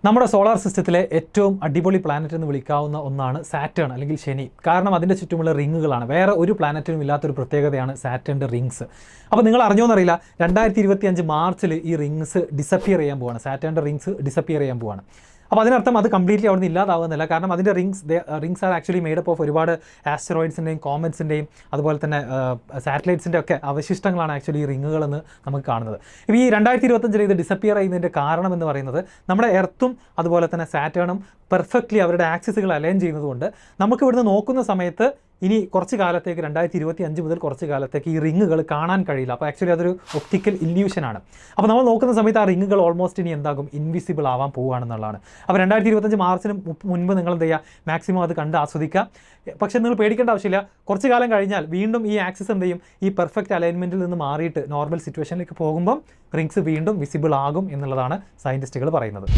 നമ്മുടെ സോളാർ സിസ്റ്റത്തിലെ ഏറ്റവും അടിപൊളി പ്ലാനറ്റ് എന്ന് വിളിക്കാവുന്ന ഒന്നാണ് സാറ്റേൺ അല്ലെങ്കിൽ ശനി. കാരണം അതിൻ്റെ ചുറ്റുമുള്ള റിങ്ങുകളാണ്. വേറെ ഒരു പ്ലാനറ്റിനും ഇല്ലാത്തൊരു പ്രത്യേകതയാണ് സാറ്റേണിൻ്റെ റിങ്സ്. അപ്പോൾ നിങ്ങൾ അറിഞ്ഞോന്നറിയില്ല, 2025 മാർച്ചിൽ ഈ റിങ്സ് ഡിസപ്പിയർ ചെയ്യാൻ പോവാണ്. സാറ്റേണിൻ്റെ റിങ്സ് ഡിസപ്പിയർ ചെയ്യാൻ പോവാണ്. അപ്പോൾ അതിനർത്ഥം അത് കംപ്ലീറ്റ്ലി അവിടെ നിന്ന് ഇല്ലാതാവുന്നില്ല. കാരണം അതിൻ്റെ rings are actually made up of ഒരുപാട് ആസ്റ്ററോയിഡ്സിൻ്റെയും കോമറ്റ്സിൻ്റെയും അതുപോലെ തന്നെ സാറ്റലൈറ്റ്സിൻ്റെ ഒക്കെ അവശിഷ്ടങ്ങളാണ് ആക്ച്വലി ഈ റിങ്ങുകളെന്ന് നമുക്ക് കാണുന്നത്. ഇപ്പോൾ ഈ 2025 ഇത് ഡിസപ്പിയർ ചെയ്യുന്നതിൻ്റെ കാരണം എന്ന് പറയുന്നത് നമ്മുടെ എർത്തും അതുപോലെ തന്നെ സാറ്റേണും പെർഫെക്റ്റ്ലി അവരുടെ ആക്സിസുകൾ അലൈൻ ചെയ്യുന്നതുകൊണ്ട് നമുക്ക് ഇവിടുന്ന് നോക്കുന്ന സമയത്ത് ഇനി കുറച്ച് കാലത്തേക്ക് 2025 മുതൽ കുറച്ച് കാലത്തേക്ക് ഈ റിങ്ങുകൾ കാണാൻ കഴിയില്ല. അപ്പോൾ ആക്ച്വലി അതൊരു ഒപ്റ്റിക്കൽ ഇല്യൂഷനാണ്. അപ്പോൾ നമ്മൾ നോക്കുന്ന സമയത്ത് ആ റിങ്ങുകൾ ഓൾമോസ്റ്റ് ഇനി എന്താകും, ഇൻവിസിബിൾ ആവാൻ പോവുകയാണെന്നുള്ളതാണ്. അപ്പോൾ 2025 മാർച്ചിന് മുൻപ് നിങ്ങൾ എന്ത് ചെയ്യുക, മാക്സിമം അത് കണ്ട് ആസ്വദിക്കുക. പക്ഷേ നിങ്ങൾ പേടിക്കേണ്ട ആവശ്യമില്ല. കുറച്ച് കാലം കഴിഞ്ഞാൽ വീണ്ടും ഈ ആക്സിസ് എന്ത് ചെയ്യും, ഈ പെർഫെക്റ്റ് അലൈൻമെൻറ്റിൽ നിന്ന് മാറിയിട്ട് നോർമൽ സിറ്റുവേഷനിലേക്ക് പോകുമ്പം റിങ്സ് വീണ്ടും വിസിബിൾ ആകും എന്നുള്ളതാണ് സയൻറ്റിസ്റ്റുകൾ പറയുന്നത്.